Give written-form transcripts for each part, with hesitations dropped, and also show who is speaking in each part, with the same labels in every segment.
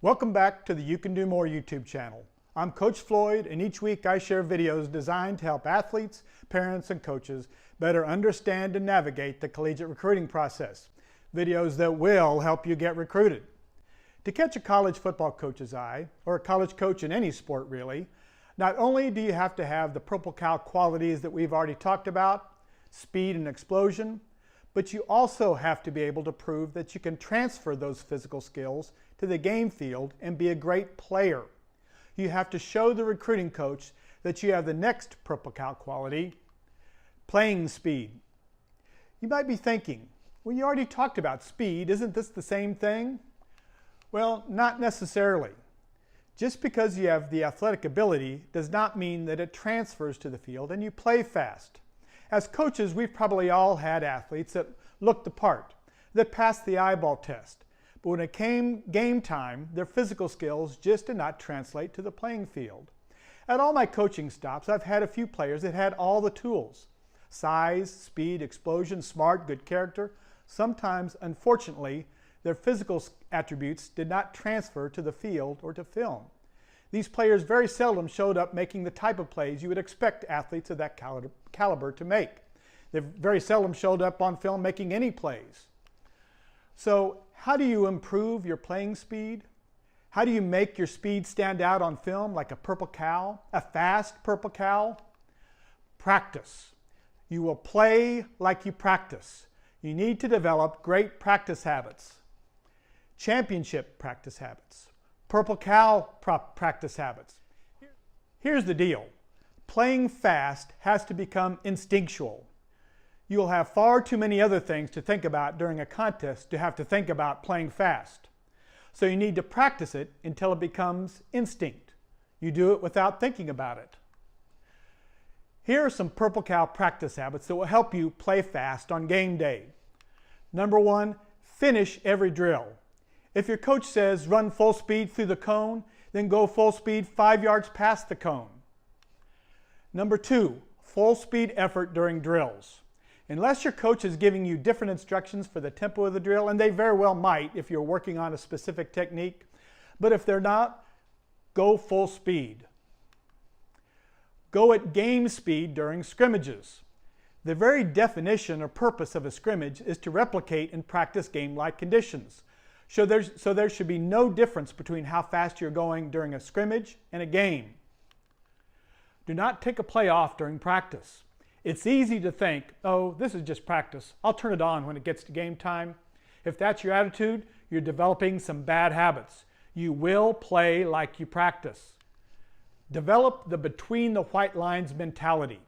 Speaker 1: Welcome back to the You Can Do More YouTube channel. I'm Coach Floyd, and each week I share videos designed to help athletes, parents, and coaches better understand and navigate the collegiate recruiting process. Videos that will help you get recruited. To catch a college football coach's eye, or a college coach in any sport really, not only do you have to have the purple cow qualities that we've already talked about, speed and explosion, but you also have to be able to prove that you can transfer those physical skills to the game field and be a great player. You have to show the recruiting coach that you have the next purple cow quality, playing speed. You might be thinking, well, you already talked about speed. Isn't this the same thing? Well, not necessarily. Just because you have the athletic ability does not mean that it transfers to the field and you play fast. As coaches, we've probably all had athletes that looked the part, that passed the eyeball test. But when it came game time, their physical skills just did not translate to the playing field. At all my coaching stops, I've had a few players that had all the tools. Size, speed, explosion, smart, good character. Sometimes, unfortunately, their physical attributes did not transfer to the field or to film. These players very seldom showed up making the type of plays you would expect athletes of that caliber to make. They very seldom showed up on film making any plays. So how do you improve your playing speed? How do you make your speed stand out on film like a purple cow, a fast purple cow? Practice. You will play like you practice. You need to develop great practice habits. Championship practice habits. Purple cow practice habits. Here's the deal. Playing fast has to become instinctual. You'll have far too many other things to think about during a contest to have to think about playing fast. So you need to practice it until it becomes instinct. You do it without thinking about it. Here are some purple cow practice habits that will help you play fast on game day. Number one, finish every drill. If your coach says run full speed through the cone, then go full speed 5 yards past the cone. Number two, full speed effort during drills. Unless your coach is giving you different instructions for the tempo of the drill, and they very well might if you're working on a specific technique, but if they're not, go full speed. Go at game speed during scrimmages. The very definition or purpose of a scrimmage is to replicate and practice game-like conditions. So there should be no difference between how fast you're going during a scrimmage and a game. Do not take a play off during practice. It's easy to think, oh, this is just practice. I'll turn it on when it gets to game time. If that's your attitude, you're developing some bad habits. You will play like you practice. Develop the between the white lines mentality.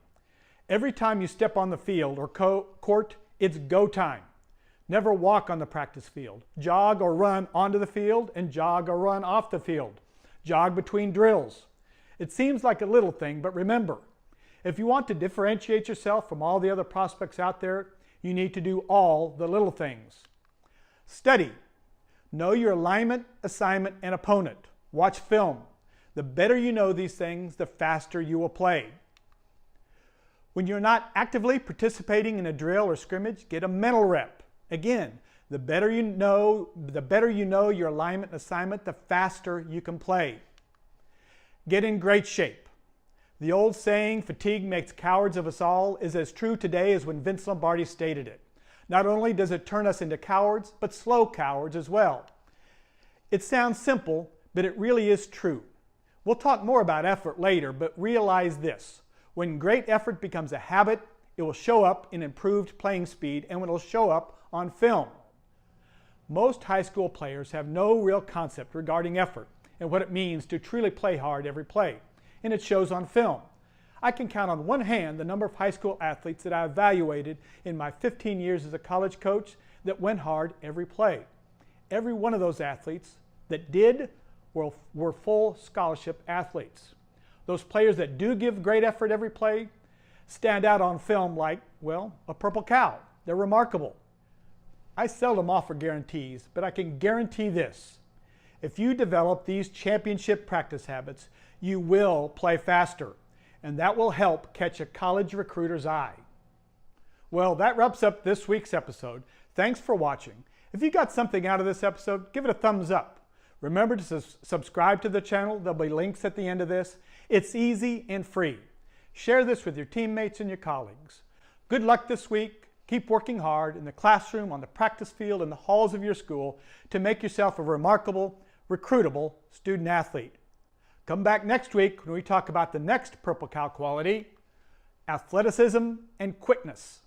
Speaker 1: Every time you step on the field or court, it's go time. Never walk on the practice field. Jog or run onto the field and jog or run off the field. Jog between drills. It seems like a little thing, but remember, if you want to differentiate yourself from all the other prospects out there, you need to do all the little things. Study. Know your alignment, assignment, and opponent. Watch film. The better you know these things, the faster you will play. When you're not actively participating in a drill or scrimmage, get a mental rep. Again, the better you know your alignment and assignment, the faster you can play. Get in great shape. The old saying, fatigue makes cowards of us all, is as true today as when Vince Lombardi stated it. Not only does it turn us into cowards, but slow cowards as well. It sounds simple, but it really is true. We'll talk more about effort later, but realize this. When great effort becomes a habit, it will show up in improved playing speed and it will show up on film. Most high school players have no real concept regarding effort and what it means to truly play hard every play, and it shows on film. I can count on one hand the number of high school athletes that I evaluated in my 15 years as a college coach that went hard every play. Every one of those athletes that did were full scholarship athletes. Those players that do give great effort every play stand out on film like, well, a purple cow. They're remarkable. I seldom offer guarantees, but I can guarantee this. If you develop these championship practice habits, you will play faster, and that will help catch a college recruiter's eye. Well, that wraps up this week's episode. Thanks for watching. If you got something out of this episode, give it a thumbs up. Remember to subscribe to the channel. There'll be links at the end of this. It's easy and free. Share this with your teammates and your colleagues. Good luck this week. Keep working hard in the classroom, on the practice field, in the halls of your school to make yourself a remarkable, recruitable student athlete. Come back next week when we talk about the next Purple Cow quality, athleticism and quickness.